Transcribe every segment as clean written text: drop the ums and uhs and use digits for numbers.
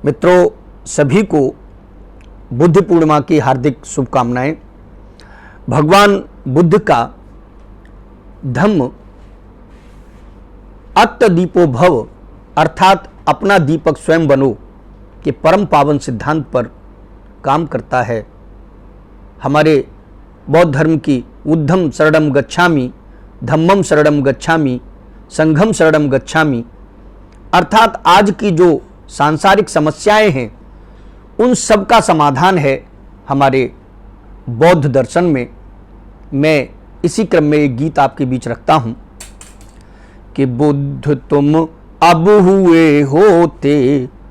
मित्रों, सभी को बुद्ध पूर्णिमा की हार्दिक शुभकामनाएं। भगवान बुद्ध का धम्म अत्त दीपो भव अर्थात अपना दीपक स्वयं बनो के परम पावन सिद्धांत पर काम करता है। हमारे बौद्ध धर्म की उद्धम शरणम गच्छामि, धम्मम शरणम गच्छामि, संघम शरणम गच्छामि अर्थात आज की जो सांसारिक समस्याएं हैं उन सब का समाधान है हमारे बौद्ध दर्शन में। मैं इसी क्रम में एक गीत आपके बीच रखता हूं कि बुद्ध तुम अब हुए होते,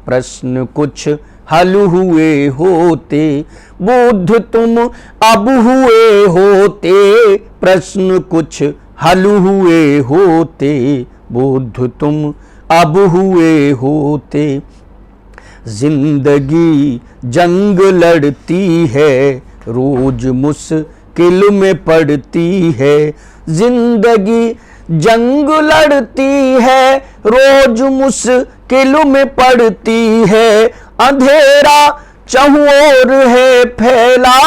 प्रश्न कुछ हल हुए होते। बुद्ध तुम अब हुए होते, प्रश्न कुछ हल हुए होते। बुद्ध तुम अब हुए होते। जिंदगी जंग लड़ती है, रोज मुश्किल में पड़ती है। जिंदगी जंग लड़ती है, रोज मुश्किल में पड़ती है। अंधेरा चहुं ओर है फैला,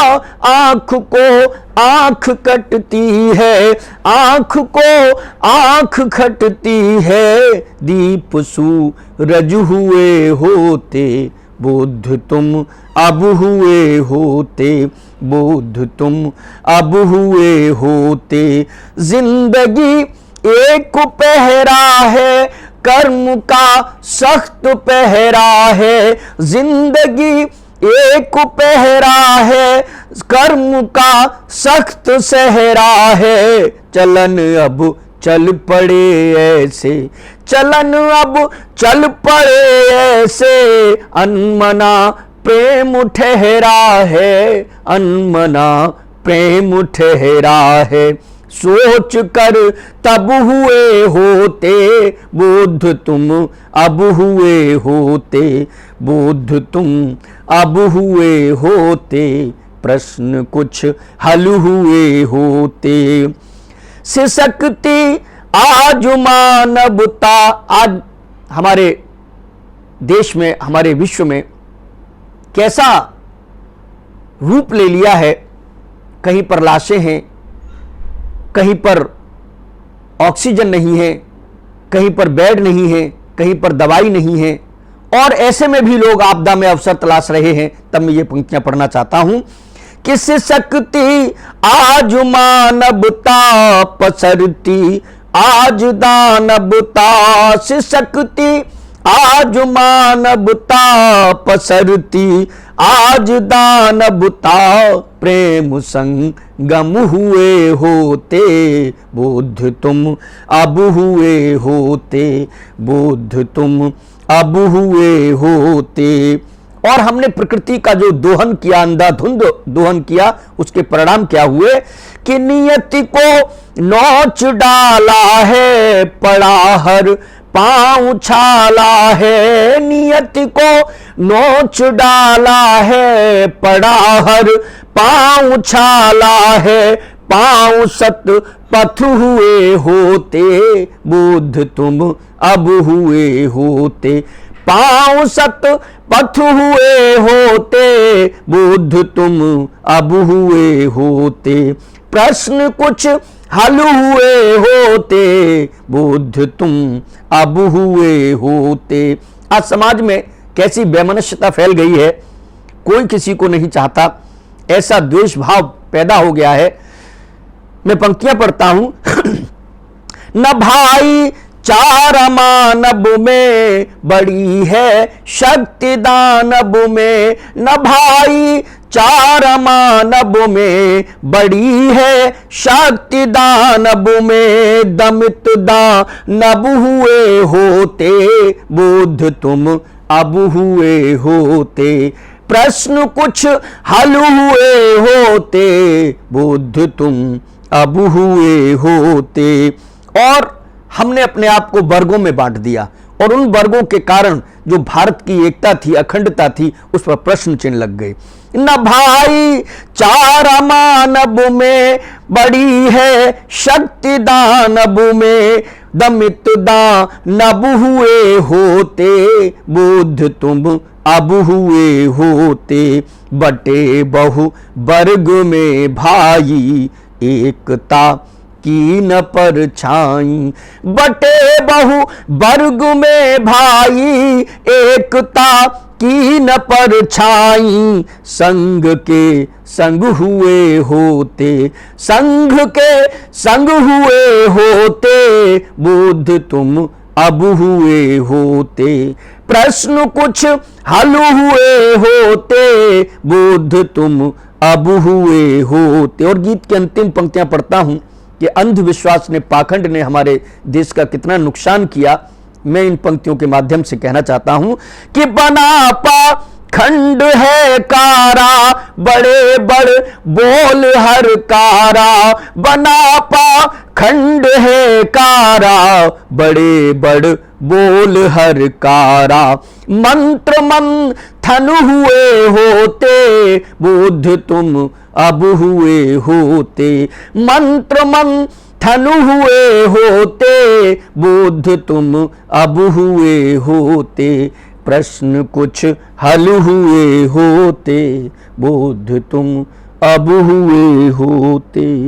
आंख को आंख कटती है, आंख को आंख खटती है। दीप सूरज हुए होते, बुद्ध तुम अब हुए होते। बुद्ध तुम अब हुए होते। जिंदगी एक पहरा है, कर्म का सख्त पहरा है। जिंदगी एक पहरा है, कर्म का सख्त सहरा है। चलन अब चल पड़े ऐसे, चलन अब चल पड़े ऐसे। अनमना प्रेम ठहरा है, अनमना प्रेम ठहरा है। सोच कर तब हुए होते, बुद्ध तुम अब हुए होते। बुद्ध तुम अब हुए होते, प्रश्न कुछ हल हुए होते। सिसकती आज मानवता, आज हमारे देश में, हमारे विश्व में कैसा रूप ले लिया है। कहीं पर लाशें हैं, कहीं पर ऑक्सीजन नहीं है, कहीं पर बेड नहीं है, कहीं पर दवाई नहीं है और ऐसे में भी लोग आपदा में अवसर तलाश रहे हैं। तब मैं ये पंक्तियां पढ़ना चाहता हूं। किस शक्ति आज मानवता पसरती, आज दानवता से शक्ति आज मानवता पसरती। आज दानवता प्रेम संगम हुए होते। बुद्ध तुम अब हुए होते। बुद्ध तुम अब हुए होते। और हमने प्रकृति का जो दोहन किया, अंधाधुंध दोहन किया, उसके परिणाम क्या हुए कि नियति को नोच डाला है, पड़ा हर पांव छाला है। नियति को नोच डाला है, पड़ा हर पांव छाला है। पांव सत पथ हुए होते, बुद्ध तुम अब हुए होते। पांव सत पथ हुए होते, बुद्ध तुम अब हुए होते। प्रश्न कुछ हल हुए होते, बुद्ध तुम अब हुए होते। आज समाज में कैसी वैमनस्यता फैल गई है, कोई किसी को नहीं चाहता, ऐसा द्वेष भाव पैदा हो गया है। मैं पंक्तियां पढ़ता हूं न भाई चार मानव में बड़ी है शक्ति दानव में। न भाई चार मानव में बड़ी है शक्ति दानव में। दमित दानव हुए होते, बुद्ध तुम अब हुए होते। प्रश्न कुछ हल हुए होते, बुद्ध तुम अब हुए होते। और हमने अपने आप को वर्गों में बांट दिया और उन वर्गों के कारण जो भारत की एकता थी, अखंडता थी, उस पर प्रश्न चिन्ह लग गए। न भाई चार मानव में बड़ी है शक्ति दानव में। दमित दानव हुए होते, बुद्ध तुम अब हुए होते। बटे बहु वर्ग में भाई, एकता की न परछाई। बटे बहु वर्ग में भाई, एकता की न परछाई। संग के संग हुए होते, संघ के संग हुए होते, बुद्ध तुम अब हुए होते। प्रश्न कुछ हल हुए होते, बुद्ध तुम अब हुए होते। और गीत की अंतिम पंक्तियां पढ़ता हूं कि अंधविश्वास ने, पाखंड ने हमारे देश का कितना नुकसान किया। मैं इन पंक्तियों के माध्यम से कहना चाहता हूं कि बना पाखंड है कारा, बड़े बड़ बोल हर कारा। बना पाखंड है कारा, बड़े बड़ बोल हर कारा। मंत्र मंथन हुए होते, बुद्ध तुम अब हुए होते। मंत्र मंथन हुए होते, बुद्ध तुम अब हुए होते। प्रश्न कुछ हल हुए होते, बुद्ध तुम अब हुए होते।